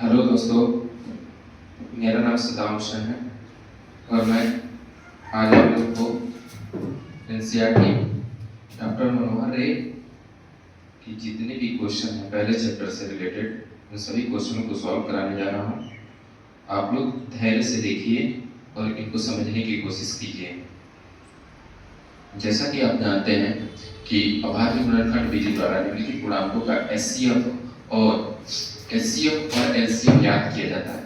Hello दोस्तों, मेरा नाम सुधांशु है और मैं आज आप लोग को एनसीईआरटी डॉक्टर मनोहर रे की जितने भी क्वेश्चन हैं पहले चैप्टर से रिलेटेड उन सभी क्वेश्चनों को सॉल्व कराने जा रहा हूँ। आप लोग धैर्य से देखिए और इनको समझने की कोशिश कीजिए। जैसा कि आप जानते हैं कि अभाज्य गुणनखंड विधि द्वारा निम्नलिखित गुणांकों का एचसीएफ और एलसीएम ज्ञात किया जाता है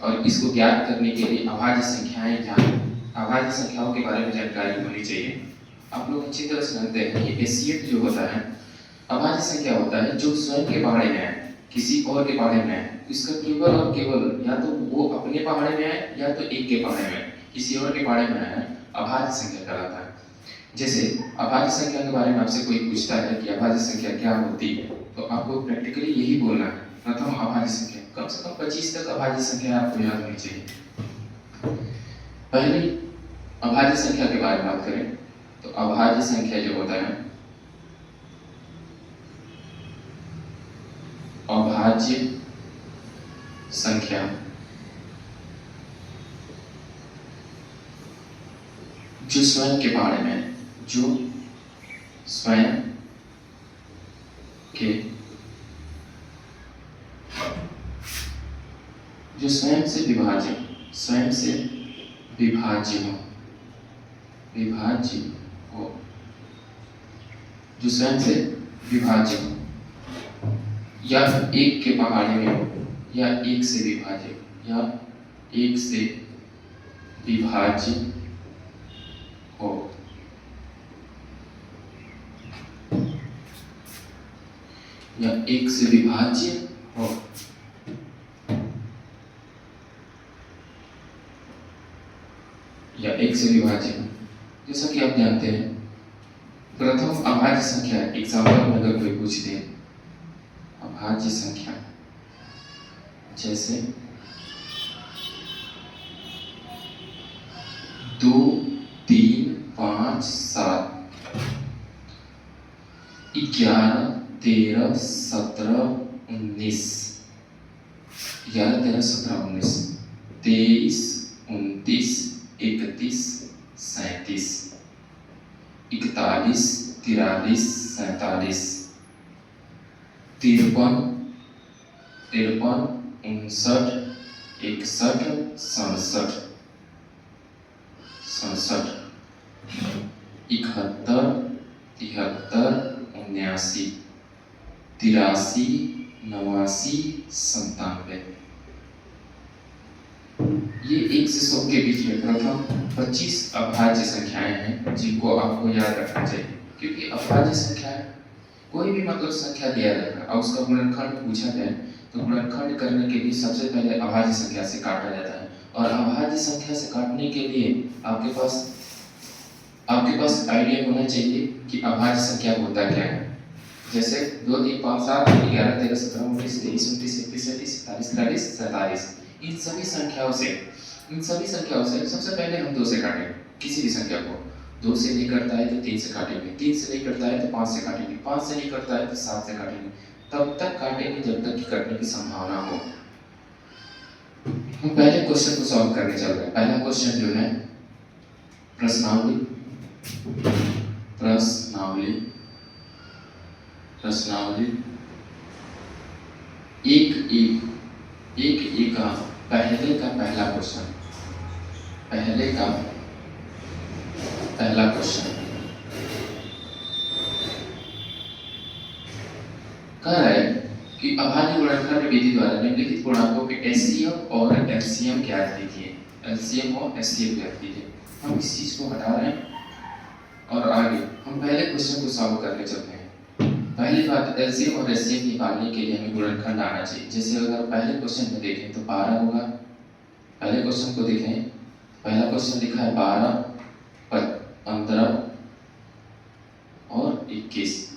और इसको ज्ञात करने के लिए अभाज्य संख्याओं के बारे में जानकारी होनी चाहिए। आप लोग अच्छी तरह से जानते हैं कि एचसीएफ जो होता है अभाज्य संख्या होता है जो स्वयं के पहाड़े में है, किसी और के पहाड़े में है। इसका केवल और केवल या तो वो अपने पहाड़े में है या तो एक के पहाड़े में किसी और के पहाड़े में है, अभाज्य संख्या कहलाता है। जैसे अभाज्य संख्या के बारे में आपसे कोई पूछता है कि अभाज्य संख्या क्या होती है, तो आपको प्रैक्टिकली यही बोलना है। प्रथम अभाज्य संख्या, कम से कम 25 तक अभाज्य संख्या आपको याद होनी चाहिए। पहली अभाज्य संख्या के बारे में बात करें तो अभाज्य संख्या जो होता है, अभाज्य संख्या जो स्वयं के बारे में, जो स्वयं के जो स्वयं से विभाज्य हो, जो स्वयं से विभाज्य हो या एक के पहाड़े में हो या एक से विभाज्य या एक से विभाज्य हो, या एक से विभाज्य हो, या एक से विभाज्य हो। जैसा कि आप जानते हैं प्रथम अभाज्य संख्या एग्जाम्पल में अगर कोई पूछ दे अभाज्य संख्या जैसे 2, 3, 5, 7, 11, 13, 17, 19, 11, 13, 17, 19, 23, 29, 31, 37, 41, 43, 47, 53, 59, 61, 67, 71, 73, 79, 83, 89, 97। ये 1 से 100 के बीच में प्रथम 25 अभाज्य संख्याएं हैं जिनको आपको याद रखना चाहिए। क्योंकि अभाज्य संख्या कोई भी मतलब संख्या दिया जाएगा और उसका गुणनखंड पूछा जाए तो गुणनखंड करने के लिए सबसे पहले अभाज्य संख्या से काटा जाता है। और अभाज्य संख्या से काटने के लिए आपके पास आइडिया होना चाहिए कि अभाज्य संख्या होता क्या है। जैसे 2, 3, 5, 7, 11, 13, 17, 19, 23, 29, 31, 37, 43, 47। इन सभी संख्याओं से सबसे पहले हम 2 से काटेंगे। किसी भी संख्या को 2 से नहीं करता है तो 3 से काटेंगे, 3 से नहीं करता है तो 5 से काटेंगे, 5 से नहीं करता है तो 7 से काटेंगे। तब तक काटेंगे जब तक कि कटने की संभावना हो। हम पहले क्वेश्चन को सॉल्व करने चल रहे हैं। पहला क्वेश्चन जो है प्रश्नावली एक का पहले का पहला क्वेश्चन कह रहा है कि अभाज्य गुणनखंड विधि द्वारा निम्नलिखित गुणांकों के एचसीएफ और एलसीएम ज्ञात कीजिए। हम इस चीज को हटा रहे हैं और आगे हम पहले क्वेश्चन को सॉल्व करने चलते हैं। पहली बात, एलसीएम और एचसीएफ निकालने के लिए हमें गुणनखंड आना चाहिए। जैसे अगर पहले क्वेश्चन में देखें तो 12 होगा। पहले क्वेश्चन को देखें, पहला क्वेश्चन लिखा है 12, 15 और 21।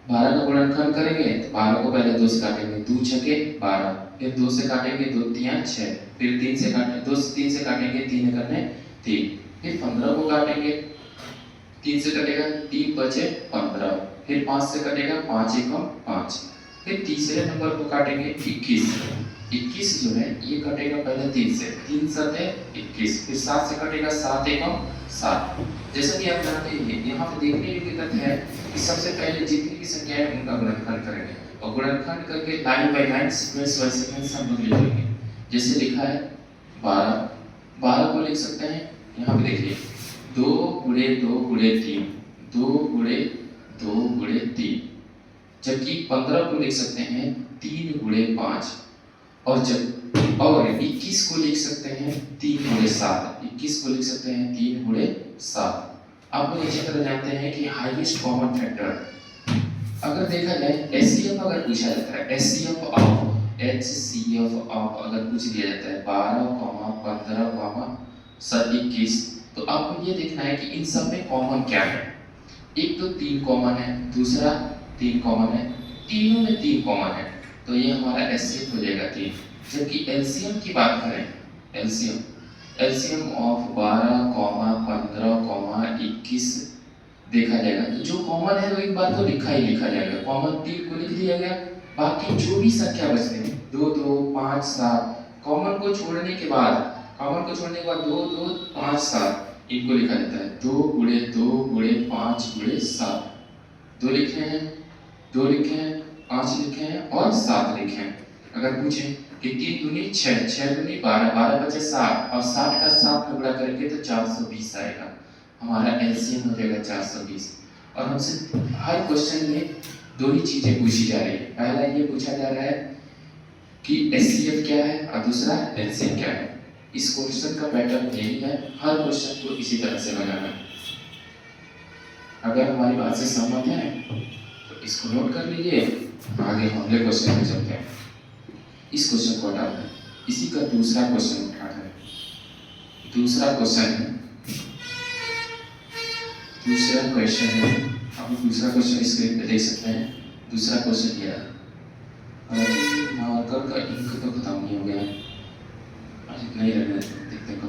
12 का गुणनखंड करेंगे तो 12 को पहले 2 से काटेंगे, 2 छके 12, फिर 2 से काटेंगे 2 3 6, फिर 3 से काटेंगे 2 से 3 से काटेंगे 3 करने 3, फिर 15 को काटेंगे 3 से कटेगा 3 बचे 15, फिर 5 से कटेगा 5 एकम 5, फिर तीसरे नंबर को काटेंगे 21। 21 जो है ये कटेगा पहले 3 से, 3 7 21, फिर 7 से कटेगा 7 एकम 7। जैसा कि आप जानते हैं यहाँ पे देखने योग्य तथ्य है कि सबसे पहले जितनी भी संख्या है उनका गुणनखंड करेंगे और गुणनखंड करके line by line sequence by sequence हम लोग लिखेंगे। जैसे लिखा है 12, 12 को लिख सकते हैं यहाँ पे देखिए 2 गुणे 2 गुणे 3, 2 गुणे 2 गुणे 3, जबकि 15 को लिख सकते हैं 3 गुणे 5 और 21 को लिख सकते हैं 3 गुणे 7, 21 को लिख सकते हैं 3 गुणे 7। आप लोग अच्छी तरह जानते हैं कि हाईएस्ट कॉमन फैक्टर अगर देखा जाए एचसीएफ अगर पूछा जाता है, एचसीएफ ऑफ अगर पूछ दिया जाता है 12, 15, 21, तो आपको ये देखना है कि इन सब में कॉमन क्या है। एक तो 3 कॉमन है, दूसरा 3 कॉमन है, तीनों में 3 कॉमन है, तो ये हमारा एचसीएफ हो जाएगा 3। जबकि एलसीएम की बात करें, एलसीएम ऑफ 12, 15, 21 देखा जाएगा तो जो कॉमन है वो एक बार तो लिखा ही लिखा जाएगा, कॉमन 3 को लिख दिया गया, बाकी जो भी संख्या बचते हैं 2 2 5 7, कॉमन को छोड़ने के बाद 2 2 5 7 इनको लिखा जाता है 2 गुणे 2 गुणे 5 गुणे 7। 2 लिखे हैं, 2 लिखे हैं, 5 लिखे हैं और 7 लिखे हैं। अगर पूछें कि 3 दूनी 6, 6 दूनी 12, 12 बचे 7 और 7 का 7 में गुणा करेंगे तो 420 आएगा। हमारा एलसीएम हो जाएगा 420। और हमसे हर क्वेश्चन में 2 ही चीजें पूछी जा रही है। पहला ये पूछा जा रहा है कि एचसीएफ क्या है और दूसरा एलसीएम क्या है। इस क्वेश्चन का पैटर्न यही है, हर क्वेश्चन को इसी तरह से बनाना है। अगर हमारी बात से सहमत है तो इसको नोट कर लीजिए, आगे हम अगले क्वेश्चन में चलते हैं। इस क्वेश्चन को हटा दें, इसी का दूसरा क्वेश्चन उठा दें। दूसरा क्वेश्चन है, आप दूसरा क्वेश्चन स्क्रीन पे देख सकते हैं। दूसरा क्वेश्चन ये है, मार्कर का इंक तो खत्म नहीं हो गया, आज इतना ही रहने देखते को।